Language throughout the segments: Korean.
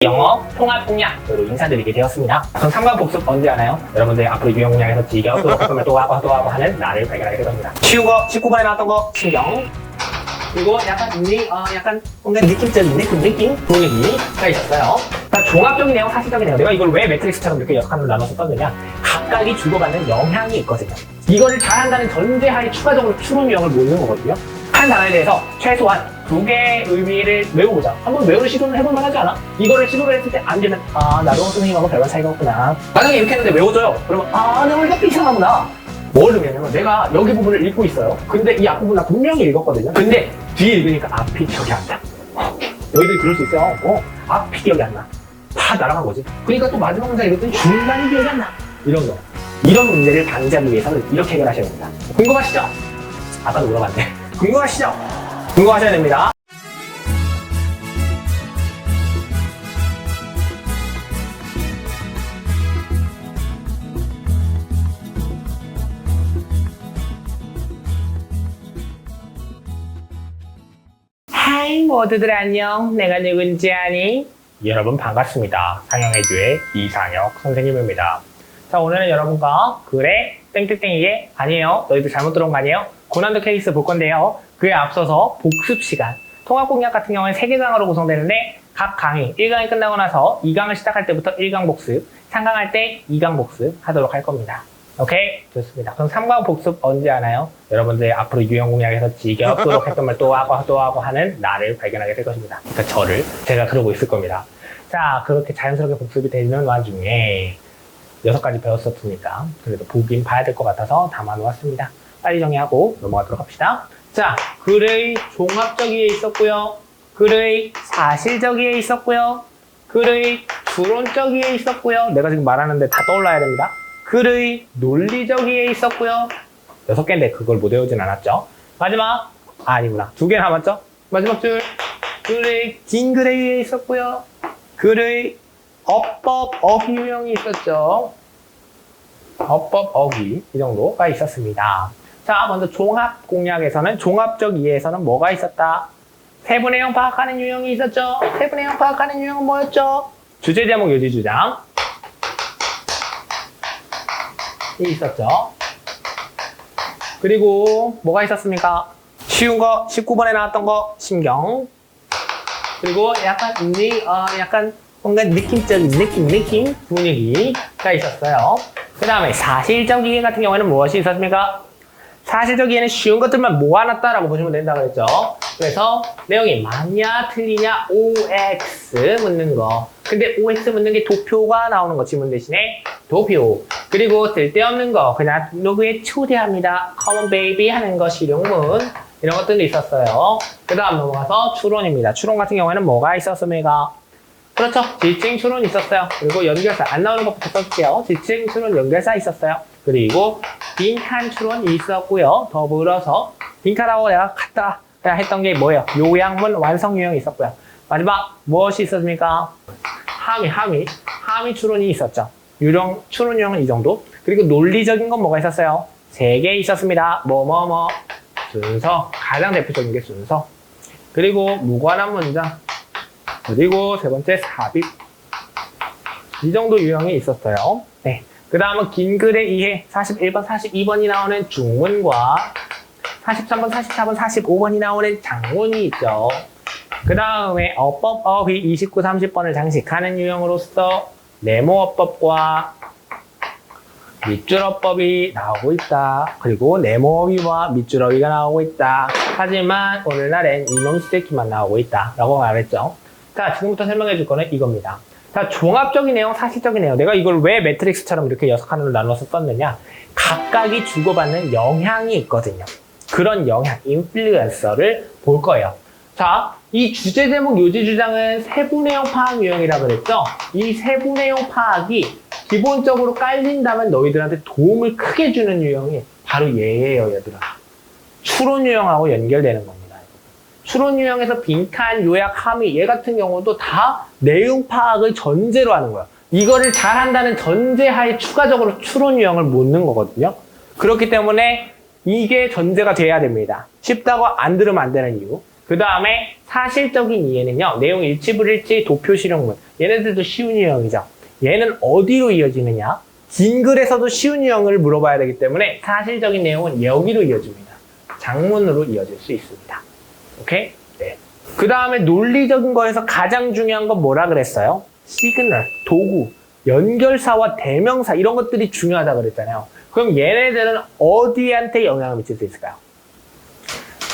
영어 통합 공략으로 인사드리게 되었습니다. 그럼 3관 복습 언제 하나요? 여러분들 앞으로 유형 공략에서 즐겨 또 하고 하는 나를 발견하게 될 겁니다. 쉬운 거 19번에 나왔던 거 신경, 그리고 약간 뭔가 느낌적인 느낌 분위기가 있었어요. 그러니까 종합적인 내용, 사실적인 내용. 내가 이걸 왜 매트릭스처럼 이렇게 6칸으로 나눠서 썼느냐, 각각이 주고받는 영향이 있거든요. 이거를 잘한다는 전제하에 추가적으로 추론 유형을 모으는 거거든요. 한 단어에 대해서 최소한 2개의 의미를 외워보자. 한번 외우는 시도는 해볼만 하지 않아? 이거를 시도를 했을 때 안 되면 나도 선생님하고 별반 차이가 없구나. 만약에 이렇게 했는데 외워져요. 그러면 내 머리가 삐쳐나구나. 뭘 의미하냐면 내가 여기 부분을 읽고 있어요. 근데 이 앞부분 나 분명히 읽었거든요. 근데 뒤에 읽으니까 앞이 기억이 안 나. 너희들이 그럴 수 있어요. 앞이 기억이 안 나. 다 날아간 거지. 그러니까 또 마지막 문장 읽었더니 중간이 기억이 안 나. 이런 거. 이런 문제를 방지하기 위해서는 이렇게 해결하셔야 됩니다. 궁금하시죠? 아까도 물어봤네. 궁금하시죠? 궁금하셔야 됩니다. 하이 모두들 안녕. 내가 누군지 아니? 여러분 반갑습니다. 상영해주의 이상혁 선생님입니다. 자, 오늘은 여러분과 그래 땡땡땡이게 아니에요. 너희들 잘못 들어온 거 아니에요? 고난도 케이스 볼 건데요. 그에 앞서서 복습 시간. 통합 공략 같은 경우는 3개 강으로 구성되는데 각 강의 1강이 끝나고 나서 2강을 시작할 때부터 1강 복습, 3강 할 때 2강 복습 하도록 할 겁니다. 오케이? 좋습니다. 그럼 3강 복습 언제 하나요? 여러분들 앞으로 유형 공략에서 지겹도록 했던 말 또 하고 하는 나를 발견하게 될 것입니다. 그러니까 제가 그러고 있을 겁니다. 자, 그렇게 자연스럽게 복습이 되는 와중에 6가지 배웠었으니까 그래도 보긴 봐야 될 것 같아서 담아놓았습니다. 빨리 정리하고 넘어가도록 합시다. 자, 글의 종합적이에 있었고요. 글의 사실적이에 있었고요. 글의 추론적이에 있었고요. 내가 지금 말하는데 다 떠올라야 됩니다. 글의 논리적이에 있었고요. 6개인데 그걸 못 외우진 않았죠. 마지막, 아니구나. 2개 남았죠? 마지막 줄, 글의 긴 글에 의해 있었고요. 글의 어법, 어휘 유형이 있었죠. 어법, 어휘 이 정도가 있었습니다. 자, 먼저 종합 공략에서는 종합적 이해에서는 뭐가 있었다? 세분의 형 파악하는 유형이 있었죠. 세분의 형 파악하는 유형은 뭐였죠? 주제 제목 요지 주장 이 있었죠. 그리고 뭐가 있었습니까? 쉬운 거 19번에 나왔던 거 신경, 그리고 약간 뭔가 느낌적인 느낌 분위기가 있었어요. 그 다음에 사실적 이해 같은 경우에는 무엇이 있었습니까? 사실적 이해는 쉬운 것들만 모아놨다라고 보시면 된다고 했죠. 그래서 내용이 맞냐 틀리냐 OX 묻는 거. 근데 OX 묻는 게 도표가 나오는 거, 지문 대신에 도표. 그리고 쓸데없는 거 그냥 누구에 초대합니다. Come on baby 하는 거 실용문. 이런 것들도 있었어요. 그 다음 넘어가서 추론입니다. 추론 같은 경우에는 뭐가 있었습니까? 그렇죠. 지칭, 추론 있었어요. 그리고 연결사, 안 나오는 것부터 써줄게요. 지칭, 추론, 연결사 있었어요. 그리고 빈칸 추론이 있었고요. 더불어서 빈칸하고 내가 갖다 했던 게 뭐예요? 요양문 완성 유형이 있었고요. 마지막 무엇이 있었습니까? 함의 추론이 있었죠. 추론 유형은 이 정도. 그리고 논리적인 건 뭐가 있었어요? 3개 있었습니다. 순서, 가장 대표적인 게 순서. 그리고 무관한 문장. 그리고 세 번째 삽입. 이 정도 유형이 있었어요. 네. 그 다음은 긴 글의 이해 41번, 42번이 나오는 중문과 43번, 44번, 45번이 나오는 장문이 있죠. 그 다음에 어법, 어휘 29, 30번을 장식하는 유형으로서 네모어법과 밑줄어법이 나오고 있다. 그리고 네모어휘와 밑줄어휘가 나오고 있다. 하지만 오늘날엔 이놈 스테이키만 나오고 있다 라고 말했죠. 자, 지금부터 설명해 줄 거는 이겁니다. 자, 종합적인 내용, 사실적인 내용. 내가 이걸 왜 매트릭스처럼 이렇게 6칸으로 나눠서 썼느냐? 각각이 주고받는 영향이 있거든요. 그런 영향, 인플루언서를 볼 거예요. 자, 이 주제 제목 요지 주장은 세분의 형 파악 유형이라고 그랬죠? 이 세분의 형 파악이 기본적으로 깔린다면 너희들한테 도움을 크게 주는 유형이 바로 얘예요, 얘들아. 추론 유형하고 연결되는 겁니다. 추론 유형에서 빈칸, 요약, 함의 얘 같은 경우도 다 내용 파악을 전제로 하는 거야. 이거를 잘한다는 전제하에 추가적으로 추론 유형을 묻는 거거든요. 그렇기 때문에 이게 전제가 돼야 됩니다. 쉽다고 안 들으면 안 되는 이유. 그 다음에 사실적인 이해는요, 내용 일치불일치, 도표, 실용문. 얘네들도 쉬운 유형이죠. 얘는 어디로 이어지느냐? 긴 글에서도 쉬운 유형을 물어봐야 되기 때문에 사실적인 내용은 여기로 이어집니다. 장문으로 이어질 수 있습니다. 오케이? 네. 그 다음에 논리적인 거에서 가장 중요한 건 뭐라 그랬어요? 시그널, 도구, 연결사와 대명사 이런 것들이 중요하다 그랬잖아요. 그럼 얘네들은 어디한테 영향을 미칠 수 있을까요?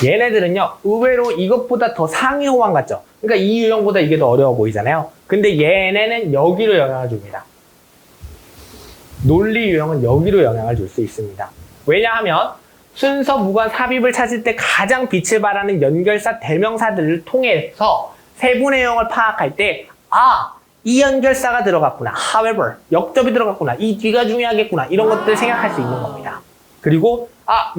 얘네들은요, 의외로 이것보다 더 상위 호환 같죠? 그러니까 이 유형보다 이게 더 어려워 보이잖아요. 근데 얘네는 여기로 영향을 줍니다. 논리 유형은 여기로 영향을 줄 수 있습니다. 왜냐하면 순서, 무관, 삽입을 찾을 때 가장 빛을 발하는 연결사, 대명사들을 통해서 세분의 유형을 파악할 때 이 연결사가 들어갔구나. however, 역접이 들어갔구나. 이 뒤가 중요하겠구나. 이런 것들을 생각할 수 있는 겁니다. 그리고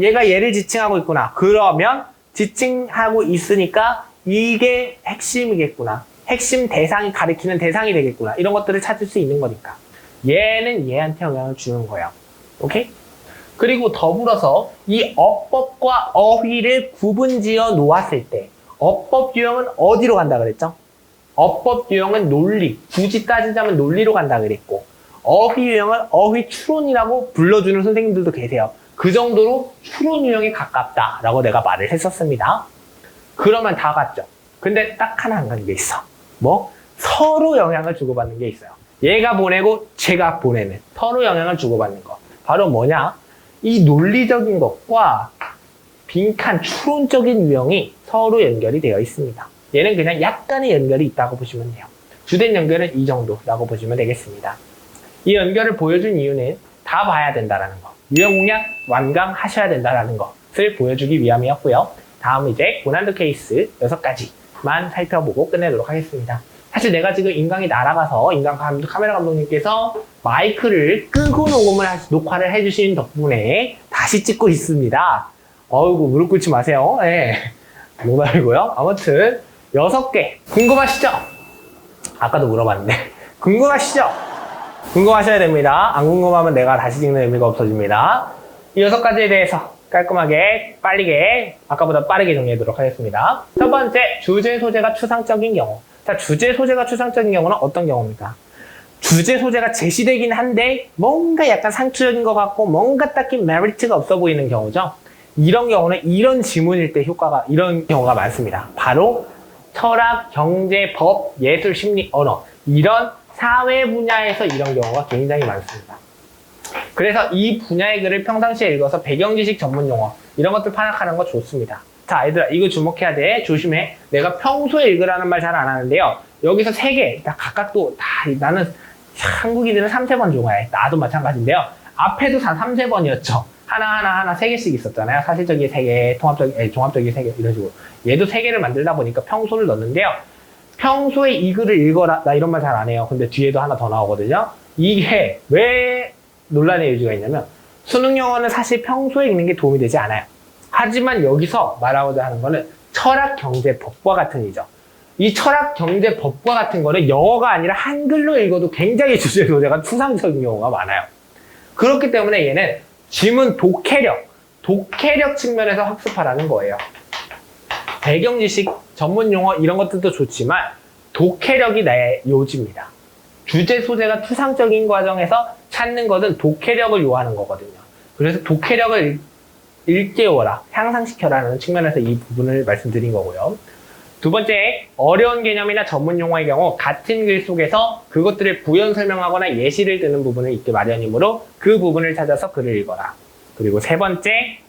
얘가 얘를 지칭하고 있구나. 그러면 지칭하고 있으니까 이게 핵심이겠구나. 핵심 대상이 가리키는 대상이 되겠구나. 이런 것들을 찾을 수 있는 거니까. 얘는 얘한테 영향을 주는 거예요. 오케이? 그리고 더불어서 이 어법과 어휘를 구분지어 놓았을 때 어법 유형은 어디로 간다 그랬죠? 어법 유형은 논리, 굳이 따지자면 논리로 간다 그랬고 어휘 유형은 어휘 추론이라고 불러주는 선생님들도 계세요. 그 정도로 추론 유형에 가깝다라고 내가 말을 했었습니다. 그러면 다 같죠? 근데 딱 하나 안 가는 게 있어. 뭐? 서로 영향을 주고받는 게 있어요. 얘가 보내고 제가 보내는 서로 영향을 주고받는 거. 바로 뭐냐? 이 논리적인 것과 빈칸 추론적인 유형이 서로 연결이 되어 있습니다. 얘는 그냥 약간의 연결이 있다고 보시면 돼요. 주된 연결은 이 정도라고 보시면 되겠습니다. 이 연결을 보여준 이유는 다 봐야 된다는 거. 유형 공략 완강하셔야 된다는 것을 보여주기 위함이었고요. 다음 이제 고난도 케이스 6가지만 살펴보고 끝내도록 하겠습니다. 사실 내가 지금 인강이 날아가서 카메라 감독님께서 마이크를 끄고 녹화를 해주신 덕분에 다시 찍고 있습니다. 어이구 무릎 꿇지 마세요. 네. 농담이고요. 아무튼 6개 궁금하시죠? 아까도 물어봤는데 궁금하시죠? 궁금하셔야 됩니다. 안 궁금하면 내가 다시 찍는 의미가 없어집니다. 이 6가지에 대해서 깔끔하게 빠르게 아까보다 빠르게 정리하도록 하겠습니다. 첫 번째, 주제 소재가 추상적인 경우. 자, 주제 소재가 추상적인 경우는 어떤 경우입니까? 주제 소재가 제시되긴 한데 뭔가 약간 상투적인 것 같고 뭔가 딱히 메리트가 없어 보이는 경우죠. 이런 경우는 이런 지문일 때 이런 경우가 많습니다. 바로 철학, 경제, 법, 예술, 심리, 언어 이런 사회 분야에서 이런 경우가 굉장히 많습니다. 그래서 이 분야의 글을 평상시에 읽어서 배경지식 전문 용어 이런 것들 파악하는 거 좋습니다. 자, 얘들아 이거 주목해야 돼. 조심해. 내가 평소에 읽으라는 말 잘 안 하는데요. 여기서 3개 다 각각도 나는 한국인들은 3-4번 좋아해. 나도 마찬가지인데요. 앞에도 다 3-4번이었죠. 하나 3개씩 있었잖아요. 사실적인 3개, 종합적인 3개 이런 식으로. 얘도 3개를 만들다 보니까 평소를 넣는데요. 평소에 이 글을 읽어라. 나 이런 말 잘 안 해요. 근데 뒤에도 하나 더 나오거든요. 이게 왜 논란의 여지가 있냐면 수능 영어는 사실 평소에 읽는 게 도움이 되지 않아요. 하지만 여기서 말하고자 하는 거는 철학, 경제, 법과 같은 이죠. 이 철학, 경제, 법과 같은 거는 영어가 아니라 한글로 읽어도 굉장히 주제 소재가 추상적인 경우가 많아요. 그렇기 때문에 얘는 지문 독해력 측면에서 학습하라는 거예요. 배경지식, 전문 용어 이런 것들도 좋지만 독해력이 나의 요지입니다. 주제 소재가 추상적인 과정에서 찾는 것은 독해력을 요하는 거거든요. 그래서 독해력을 일깨워라, 향상시켜라는 측면에서 이 부분을 말씀드린 거고요. 두 번째, 어려운 개념이나 전문 용어의 경우 같은 글 속에서 그것들을 부연 설명하거나 예시를 드는 부분을 있기 마련이므로 그 부분을 찾아서 글을 읽어라. 그리고 세 번째,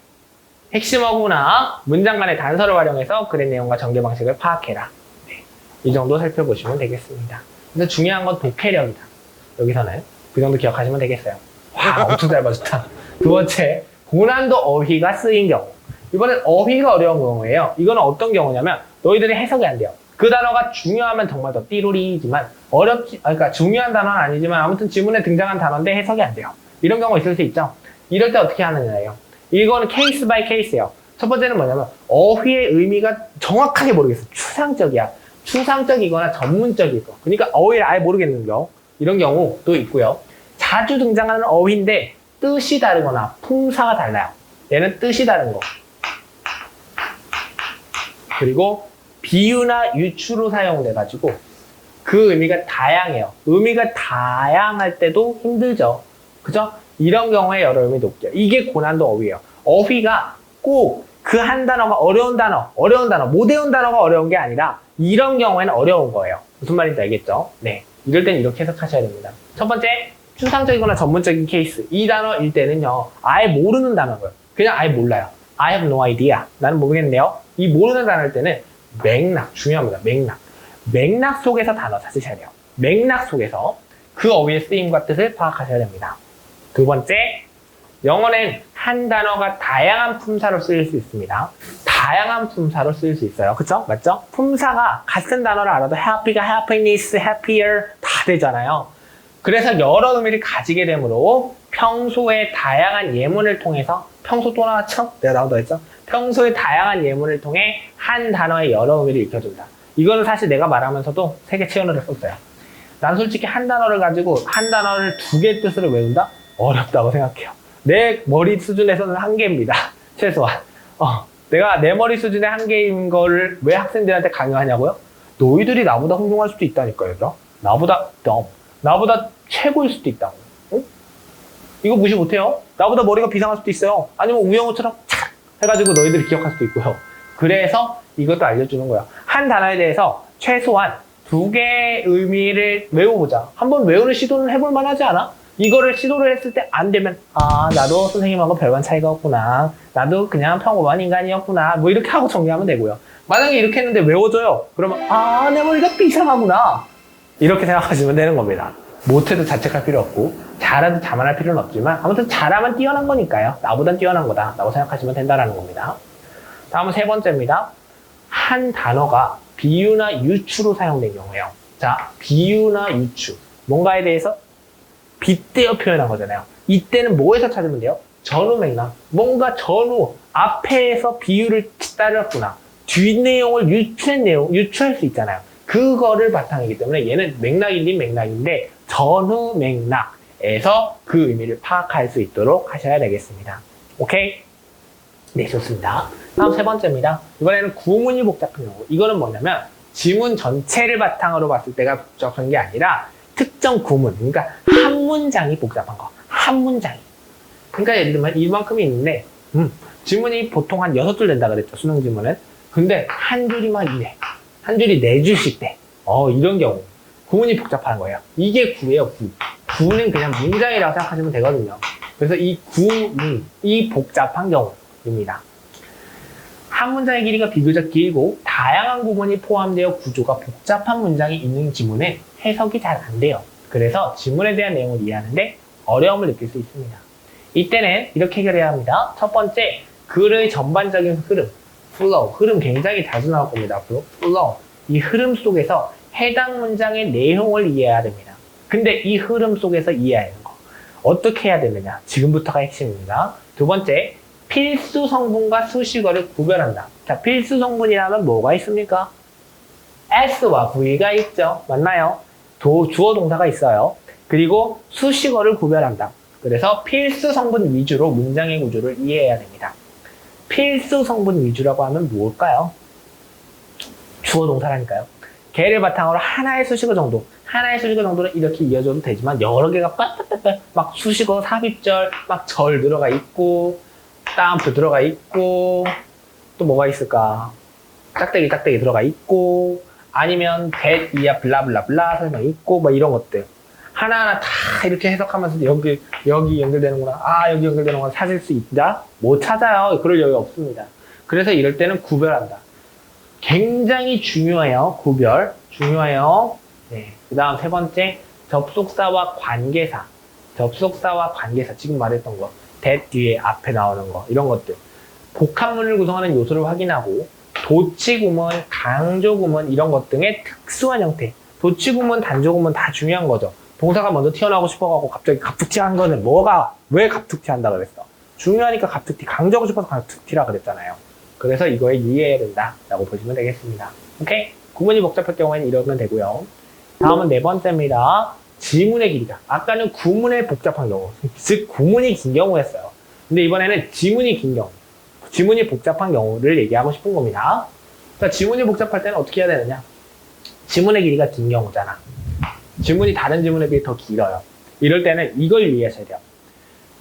핵심 어구나 문장 간의 단서를 활용해서 글의 내용과 전개 방식을 파악해라. 네, 이 정도 살펴보시면 되겠습니다. 그래서 중요한 건 독해력이다. 여기서는 그 정도 기억하시면 되겠어요. 와, 엄청 짧아졌다. 두 번째, 고난도 어휘가 쓰인 경우. 이번엔 어휘가 어려운 경우예요. 이거는 어떤 경우냐면 너희들이 해석이 안 돼요. 그 단어가 중요하면 정말 더 띠로리지만 그러니까 중요한 단어는 아니지만 아무튼 지문에 등장한 단어인데 해석이 안 돼요. 이런 경우가 있을 수 있죠. 이럴 때 어떻게 하느냐예요. 이거는 케이스 바이 케이스예요. 첫 번째는 뭐냐면 어휘의 의미가 정확하게 모르겠어. 추상적이야. 추상적이거나 전문적이고. 그러니까 어휘를 아예 모르겠는 경우. 이런 경우도 있고요. 자주 등장하는 어휘인데 뜻이 다르거나 품사가 달라요. 얘는 뜻이 다른 거. 그리고 비유나 유추로 사용돼가지고 그 의미가 다양해요. 의미가 다양할 때도 힘들죠. 그죠? 이런 경우에 여러 의미 높게요. 이게 고난도 어휘예요. 어휘가 꼭 그 한 단어가 어려운 단어, 못 외운 단어가 어려운 게 아니라 이런 경우에는 어려운 거예요. 무슨 말인지 알겠죠? 네. 이럴 땐 이렇게 해석하셔야 됩니다. 첫 번째, 추상적이거나 전문적인 케이스. 이 단어일 때는요, 아예 모르는 단어고요. 그냥 아예 몰라요. I have no idea. 나는 모르겠네요. 이 모르는 단어일 때는 맥락, 중요합니다. 맥락. 맥락 속에서 단어 찾으셔야 돼요. 맥락 속에서 그 어휘의 쓰임과 뜻을 파악하셔야 됩니다. 두 번째, 영어는 한 단어가 다양한 품사로 쓰일 수 있습니다. 다양한 품사로 쓰일 수 있어요. 그쵸? 맞죠? 품사가 같은 단어를 알아도 happy가 happiness, happier 다 되잖아요. 그래서 여러 의미를 가지게 되므로 평소에 다양한 예문을 통해서 평소 또 나왔죠? 내가 나온다 했죠? 평소에 다양한 예문을 통해 한 단어의 여러 의미를 익혀준다. 이거는 사실 내가 말하면서도 세계 체언을 썼어요. 난 솔직히 한 단어를 가지고 한 단어를 두 개의 뜻으로 외운다? 어렵다고 생각해요. 내 머리 수준에서는 한계입니다. 최소한. 내가 내 머리 수준의 한계인 거를 왜 학생들한테 강요하냐고요? 너희들이 나보다 훌륭할 수도 있다니까요. 그죠? 나보다 최고일 수도 있다고. 응? 이거 무시 못해요. 나보다 머리가 비상할 수도 있어요. 아니면 우영우처럼 착 해가지고 너희들이 기억할 수도 있고요. 그래서 이것도 알려주는 거야. 한 단어에 대해서 최소한 두 개의 의미를 외워보자. 한번 외우는 시도는 해볼 만하지 않아? 이거를 시도를 했을 때 안 되면 나도 선생님하고 별반 차이가 없구나. 나도 그냥 평범한 인간이었구나. 뭐 이렇게 하고 정리하면 되고요. 만약에 이렇게 했는데 외워져요. 그러면 내 머리가 비상하구나. 이렇게 생각하시면 되는 겁니다. 못해도 자책할 필요 없고 잘해도 자만할 필요는 없지만 아무튼 잘하면 뛰어난 거니까요. 나보단 뛰어난 거다 라고 생각하시면 된다는 겁니다. 다음은 세 번째입니다. 한 단어가 비유나 유추로 사용된 경우예요. 자, 비유나 유추. 뭔가에 대해서 빗대어 표현한 거잖아요. 이때는 뭐에서 찾으면 돼요? 전후 맥락. 뭔가 전후, 앞에서 비유를 따렸구나. 뒷내용을 유추할 수 있잖아요. 그거를 바탕이기 때문에 얘는 맥락이긴 맥락인데 전후 맥락에서 그 의미를 파악할 수 있도록 하셔야 되겠습니다. 오케이? 네, 좋습니다. 다음 세 번째입니다. 이번에는 구문이 복잡한 경우. 이거는 뭐냐면 지문 전체를 바탕으로 봤을 때가 복잡한 게 아니라 특정 구문, 그러니까 한 문장이 복잡한 거. 한 문장이. 그러니까 예를 들면 이만큼이 있는데 지문이 보통 한 6줄 된다 그랬죠. 수능 지문은. 근데 한 줄이만 이래. 한 줄이 4줄씩 돼. 이런 경우. 구문이 복잡한 거예요. 이게 구예요, 구. 구는 그냥 문장이라고 생각하시면 되거든요. 그래서 이 구문이 복잡한 경우입니다. 한 문장의 길이가 비교적 길고 다양한 구문이 포함되어 구조가 복잡한 문장이 있는 지문은 해석이 잘 안 돼요. 그래서 지문에 대한 내용을 이해하는데 어려움을 느낄 수 있습니다. 이때는 이렇게 해결해야 합니다. 첫 번째, 글의 전반적인 흐름, flow. 흐름 굉장히 자주 나올 겁니다. flow. 이 흐름 속에서 해당 문장의 내용을 이해해야 됩니다. 근데 이 흐름 속에서 이해해야 하는 거. 어떻게 해야 되느냐? 지금부터가 핵심입니다. 두 번째, 필수 성분과 수식어를 구별한다. 자, 필수 성분이라면 뭐가 있습니까? S와 V가 있죠. 맞나요? 주어 동사가 있어요. 그리고 수식어를 구별한다. 그래서 필수 성분 위주로 문장의 구조를 이해해야 됩니다. 필수 성분 위주라고 하면 뭘까요? 주어 동사라니까요. 걔를 바탕으로 하나의 수식어 정도는 이렇게 이어져도 되지만 여러 개가 빠빠빠빠 막 수식어 삽입절 막 절 들어가 있고 따옴표 들어가 있고 또 뭐가 있을까? 짝대기 들어가 있고 아니면 that, 이야 블라블라블라 설명 있고 뭐 이런 것들 하나하나 다 이렇게 해석하면서 여기 연결되는구나 여기 연결되는구나 찾을 수 있다? 못 찾아요. 그럴 여유 없습니다. 그래서 이럴 때는 구별한다. 굉장히 중요해요. 구별 중요해요. 네. 그 다음 세 번째, 접속사와 관계사 지금 말했던 거 that 뒤에 앞에 나오는 거 이런 것들 복합문을 구성하는 요소를 확인하고 도치구문, 강조구문 이런 것 등의 특수한 형태 도치구문, 단조구문 다 중요한 거죠. 동사가 먼저 튀어나오고 싶어가고 갑자기 갑툭튀한 거는 왜 갑툭튀한다 그랬어? 중요하니까 갑툭튀, 강조하고 싶어서 갑툭튀라 그랬잖아요. 그래서 이거에 유의해야 된다라고 보시면 되겠습니다. 오케이? 구문이 복잡할 경우에는 이러면 되고요. 다음은 네 번째입니다. 지문의 길이가. 아까는 구문의 복잡한 경우, 즉 구문이 긴 경우였어요. 근데 이번에는 지문이 긴 경우, 지문이 복잡한 경우를 얘기하고 싶은 겁니다. 자, 지문이 복잡할 때는 어떻게 해야 되느냐? 지문의 길이가 긴 경우잖아. 지문이 다른 지문에 비해 더 길어요. 이럴 때는 이걸 이해하셔야 돼요.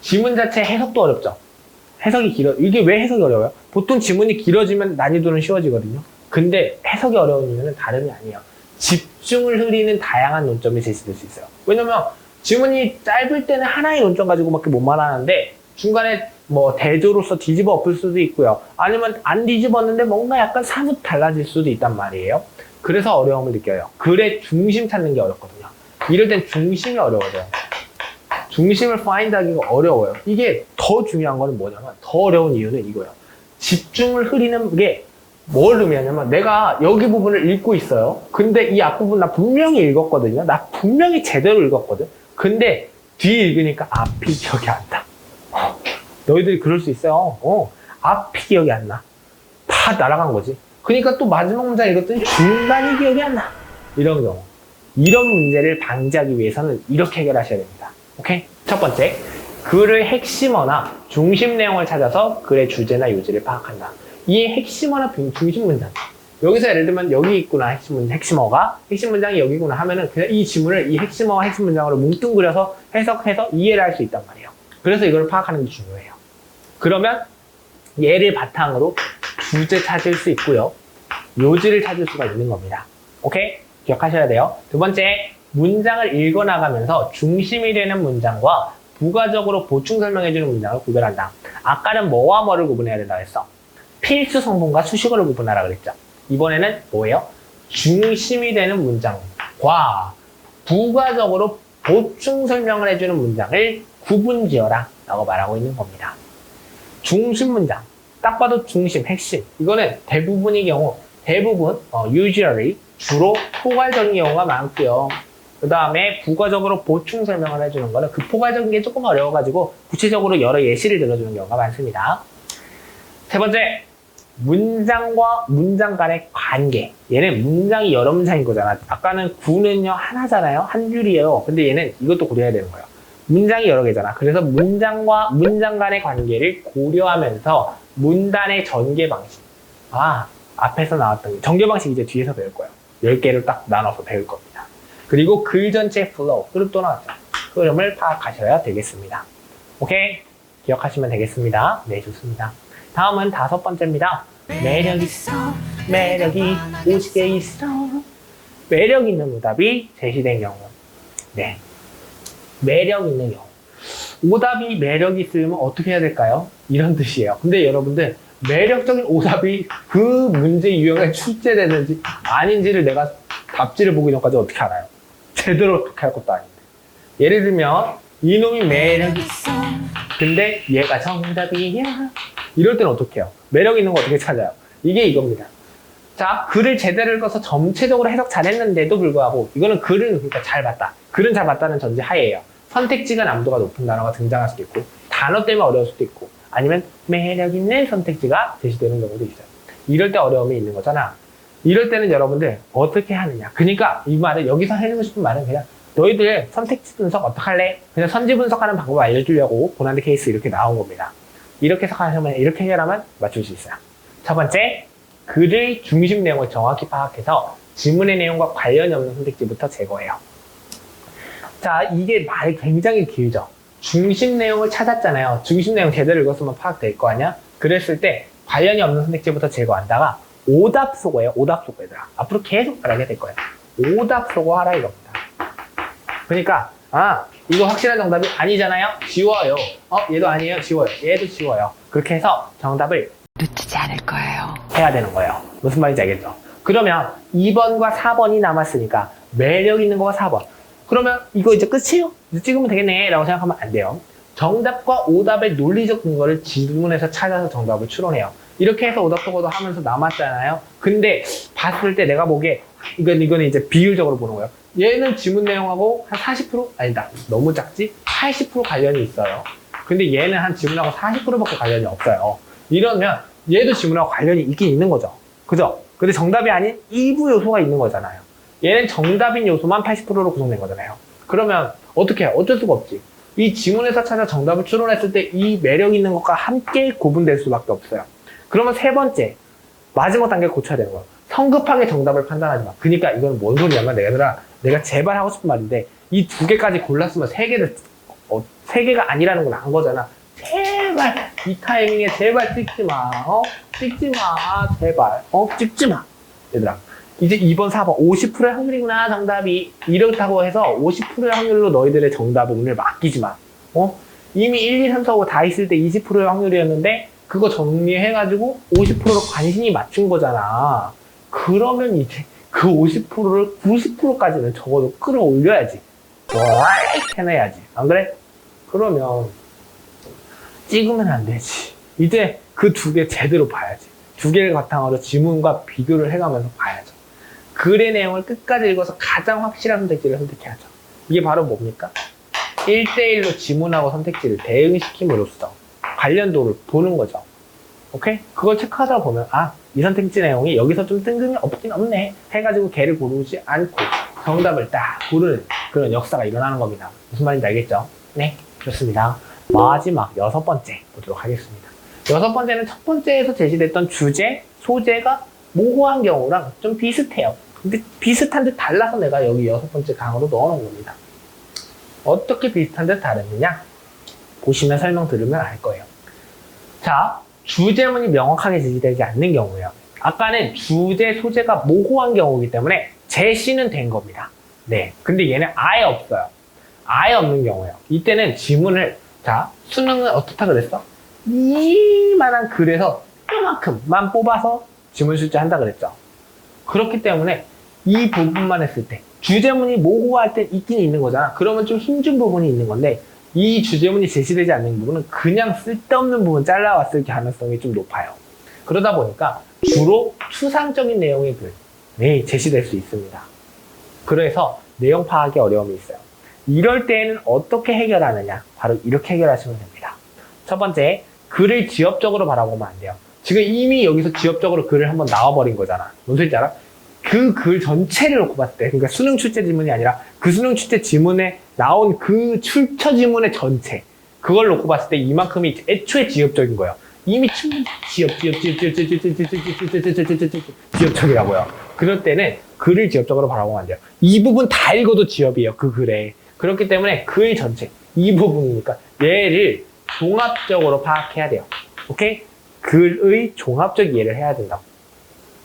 지문 자체 해석도 어렵죠. 해석이 길어. 이게 왜 해석이 어려워요? 보통 지문이 길어지면 난이도는 쉬워지거든요. 근데 해석이 어려운 이유는 다름이 아니에요. 집중을 흐리는 다양한 논점이 제시될 수 있어요. 왜냐면 지문이 짧을 때는 하나의 논점 가지고밖에 못 말하는데 중간에 뭐 대조로서 뒤집어 엎을 수도 있고요. 아니면 안 뒤집었는데 뭔가 약간 사뭇 달라질 수도 있단 말이에요. 그래서 어려움을 느껴요. 글의 중심 찾는 게 어렵거든요. 이럴 땐 중심이 어려워져요. 중심을 find 하기가 어려워요. 이게 더 중요한 거는 뭐냐면 더 어려운 이유는 이거예요. 집중을 흐리는 게 뭘 의미하냐면 내가 여기 부분을 읽고 있어요. 근데 이 앞부분 나 분명히 읽었거든요. 나 분명히 제대로 읽었거든. 근데 뒤 읽으니까 앞이 기억이 안 나. 너희들이 그럴 수 있어요. 앞이 기억이 안 나. 다 날아간 거지. 그러니까 또 마지막 문장 읽었더니 중간이 기억이 안 나. 이런 경우. 이런 문제를 방지하기 위해서는 이렇게 해결하셔야 됩니다. 오케이? 첫 번째, 글의 핵심어나 중심 내용을 찾아서 글의 주제나 요지를 파악한다. 이 핵심어나 중심 문장. 여기서 예를 들면 여기 있구나, 핵심어가. 핵심 문장이 여기구나 하면은 그냥 이 지문을 이 핵심어와 핵심 문장으로 뭉뚱그려서 해석해서 이해를 할 수 있단 말이에요. 그래서 이걸 파악하는 게 중요해요. 그러면 얘를 바탕으로 주제 찾을 수 있고요. 요지를 찾을 수가 있는 겁니다. 오케이? 기억하셔야 돼요. 두 번째, 문장을 읽어나가면서 중심이 되는 문장과 부가적으로 보충 설명해주는 문장을 구별한다. 아까는 뭐와 뭐를 구분해야 된다고 했어. 필수 성분과 수식어를 구분하라 그랬죠. 이번에는 뭐예요? 중심이 되는 문장과 부가적으로 보충 설명을 해주는 문장을 구분지어라 라고 말하고 있는 겁니다. 중심 문장. 딱 봐도 중심, 핵심. 이거는 대부분의 경우, usually, 주로 포괄적인 경우가 많고요. 그 다음에 부가적으로 보충 설명을 해주는 거는 그 포괄적인 게 조금 어려워가지고 구체적으로 여러 예시를 들어주는 경우가 많습니다. 세 번째, 문장과 문장 간의 관계. 얘는 문장이 여러 문장인 거잖아. 아까는 구는요 하나잖아요. 한 줄이에요. 근데 얘는 이것도 고려해야 되는 거예요. 문장이 여러 개잖아. 그래서 문장과 문장 간의 관계를 고려하면서 문단의 전개 방식. 앞에서 나왔던 전개 방식 이제 뒤에서 배울 거예요. 10개를 딱 나눠서 배울 겁니다. 그리고 글 전체 flow, 흐름도 나왔죠. 흐름을 파악하셔야 되겠습니다. 오케이? 기억하시면 되겠습니다. 네, 좋습니다. 다음은 5번째입니다. 매력 있어, 매력이 오지게 있어. 매력 있는 오답이 제시된 경우. 네. 매력 있는 경우. 오답이 매력 있으면 어떻게 해야 될까요? 이런 뜻이에요. 근데 여러분들, 매력적인 오답이 그 문제 유형에 출제되는지 아닌지를 내가 답지를 보기 전까지 어떻게 알아요? 제대로 어떻게 할 것도 아닌데. 예를 들면, 이놈이 매력 있어. 근데 얘가 정답이야. 이럴 때는 어떻게 해요? 매력 있는 거 어떻게 찾아요? 이게 이겁니다. 자, 글을 제대로 읽어서 전체적으로 해석 잘했는데도 불구하고 이거는 글은 그러니까 잘 봤다. 글은 잘 봤다는 전제 하에예요. 선택지가 난도가 높은 단어가 등장할 수도 있고 단어 때문에 어려울 수도 있고 아니면 매력 있는 선택지가 제시되는 경우도 있어요. 이럴 때 어려움이 있는 거잖아. 이럴 때는 여러분들 어떻게 하느냐. 그러니까 이 말을 여기서 해주고 싶은 말은 그냥 너희들 선택지 분석 어떡할래? 그냥 선지 분석하는 방법 알려주려고 고난도 케이스 이렇게 나온 겁니다. 이렇게 해석하시면, 이렇게 해결하면 맞출 수 있어요. 첫 번째, 글의 중심 내용을 정확히 파악해서 지문의 내용과 관련이 없는 선택지부터 제거해요. 자, 이게 말이 굉장히 길죠. 중심 내용을 찾았잖아요. 중심 내용 제대로 읽었으면 파악될 거 아니야? 그랬을 때 관련이 없는 선택지부터 제거한다가 오답 속어예요. 오답 속어 얘들아. 앞으로 계속 말하게 될 거예요. 오답 속어 하라 이겁니다. 그러니까 이거 확실한 정답이 아니잖아요? 지워요. 얘도 아니에요? 지워요. 얘도 지워요. 그렇게 해서 정답을 놓치지 않을 거예요. 해야 되는 거예요. 무슨 말인지 알겠죠? 그러면 2번과 4번이 남았으니까 매력 있는 거가 4번. 그러면 이거 이제 끝이에요? 이제 찍으면 되겠네 라고 생각하면 안 돼요. 정답과 오답의 논리적 근거를 지문에서 찾아서 정답을 추론해요. 이렇게 해서 오답 속어도 하면서 남았잖아요. 근데 봤을 때 내가 보기에 이거는 이제 비율적으로 보는 거예요. 얘는 지문 내용하고 한 40%? 아니다. 너무 작지? 80% 관련이 있어요. 근데 얘는 한 지문하고 40%밖에 관련이 없어요. 이러면 얘도 지문하고 관련이 있긴 있는 거죠. 그죠? 근데 정답이 아닌 일부 요소가 있는 거잖아요. 얘는 정답인 요소만 80%로 구성된 거잖아요. 그러면 어떻게 해? 어쩔 수가 없지. 이 지문에서 찾아 정답을 추론했을 때 이 매력 있는 것과 함께 구분될 수밖에 없어요. 그러면 세 번째, 마지막 단계 고쳐야 되는 거야. 성급하게 정답을 판단하지 마. 그러니까 이건 뭔 소리냐면 내가 제발 하고 싶은 말인데 이 두 개까지 골랐으면 세 개가 아니라는 걸 안 거잖아. 제발 이 타이밍에 제발 찍지 마. 찍지 마. 제발. 찍지 마. 얘들아. 이제 2번, 4번 50%의 확률이구나 정답이. 이렇다고 해서 50%의 확률로 너희들의 정답을 맡기지 마. 이미 1, 2, 3, 4, 5 다 있을 때 20%의 확률이었는데 그거 정리해가지고 50%로 간신히 맞춘 거잖아. 그러면 이제 그 50%를 90%까지는 적어도 끌어올려야지. 해내야지. 안 그래? 그러면 찍으면 안 되지. 이제 그 두 개 제대로 봐야지. 두 개를 바탕으로 지문과 비교를 해가면서 봐야죠. 글의 내용을 끝까지 읽어서 가장 확실한 선택지를 선택해야죠. 이게 바로 뭡니까? 1대1로 지문하고 선택지를 대응시킴으로써 관련도를 보는 거죠. 오케이? 그걸 체크하다 보면 이 선택지 내용이 여기서 좀 뜬금이 없긴 없네 해가지고 걔를 고르지 않고 정답을 딱 고르는 그런 역사가 일어나는 겁니다. 무슨 말인지 알겠죠? 네, 좋습니다. 마지막 6번째 보도록 하겠습니다. 6번째는 첫 번째에서 제시됐던 주제, 소재가 모호한 경우랑 좀 비슷해요. 근데 비슷한 듯 달라서 내가 여기 6번째 강으로 넣어놓은 겁니다. 어떻게 비슷한 듯 다르느냐? 보시면 설명 들으면 알 거예요. 자, 주제문이 명확하게 제시되지 않는 경우예요. 아까는 주제, 소재가 모호한 경우이기 때문에 제시는 된 겁니다. 네. 근데 얘는 아예 없어요. 아예 없는 경우예요. 이때는 지문을, 자, 수능은 어떻다 그랬어? 이만한 글에서 이만큼만 뽑아서 지문 출제 한다 그랬죠. 그렇기 때문에 이 부분만 했을 때 주제문이 모호할 때 있긴 있는 거잖아. 그러면 좀 힘준 부분이 있는 건데 이 주제문이 제시되지 않는 부분은 그냥 쓸데없는 부분 잘라왔을 가능성이 좀 높아요. 그러다 보니까 주로 추상적인 내용의 글이 제시될 수 있습니다. 그래서 내용 파악에 어려움이 있어요. 이럴 때에는 어떻게 해결하느냐? 바로 이렇게 해결하시면 됩니다. 첫 번째, 글을 지엽적으로 바라보면 안 돼요. 지금 이미 여기서 지엽적으로 글을 한번 나와버린 거잖아. 뭔 소리인지 알아? 그 글 전체를 놓고 봤을 때, 그러니까 수능 출제 지문이 아니라 그 수능 출제 지문에 나온 그 출처 지문의 전체, 그걸 놓고 봤을 때 이만큼이 애초에 지엽적인 거예요. 이미 충분히 지엽적이라고요. 그럴 때는 글을 지엽적으로 바라보면 안 돼요. 이 부분 다 읽어도 지엽이에요, 그 글에. 그렇기 때문에 글 전체, 이 부분이니까 얘를 종합적으로 파악해야 돼요. 오케이? 글의 종합적 이해를 해야 된다고.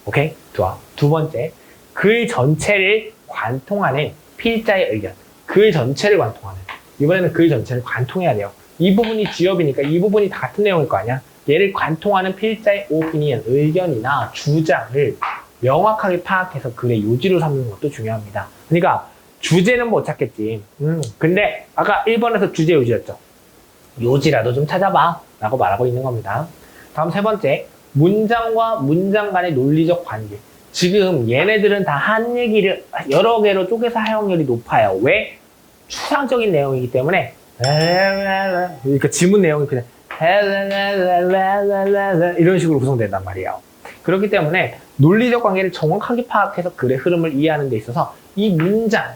오케이? 좋아. 두 번째, 글 전체를 관통하는 필자의 의견. 글 전체를 관통하는. 이번에는 글 전체를 관통해야 돼요. 이 부분이 지엽이니까 이 부분이 다 같은 내용일 거 아니야? 얘를 관통하는 필자의 오피니언, 의견이나 주장을 명확하게 파악해서 글의 요지로 삼는 것도 중요합니다. 그러니까 주제는 못 찾겠지. 근데 아까 1번에서 주제 요지였죠. 요지라도 좀 찾아봐 라고 말하고 있는 겁니다. 다음 세 번째, 문장과 문장 간의 논리적 관계. 지금 얘네들은 다 한 얘기를 여러 개로 쪼개서 할 확률이 높아요. 왜? 추상적인 내용이기 때문에 그러니까 지문 내용이 그냥 이런 식으로 구성된단 말이에요. 그렇기 때문에 논리적 관계를 정확하게 파악해서 글의 흐름을 이해하는 데 있어서 이 문장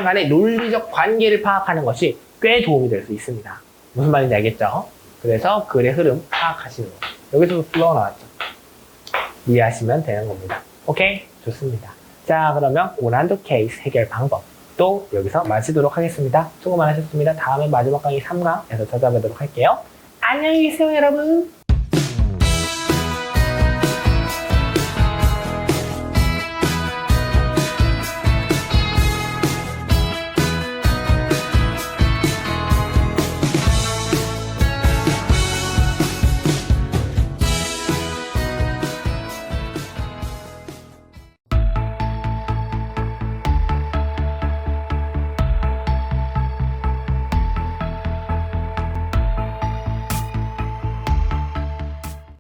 간의 논리적 관계를 파악하는 것이 꽤 도움이 될 수 있습니다. 무슨 말인지 알겠죠? 그래서 글의 흐름 파악하시는 거. 여기서도 플로어 나왔죠. 이해하시면 되는 겁니다. 오케이? 좋습니다. 자, 그러면 고난도 케이스 해결 방법도 여기서 마치도록 하겠습니다. 수고 많으셨습니다. 다음에 마지막 강의 3강에서 찾아뵙도록 할게요. 안녕히 계세요, 여러분.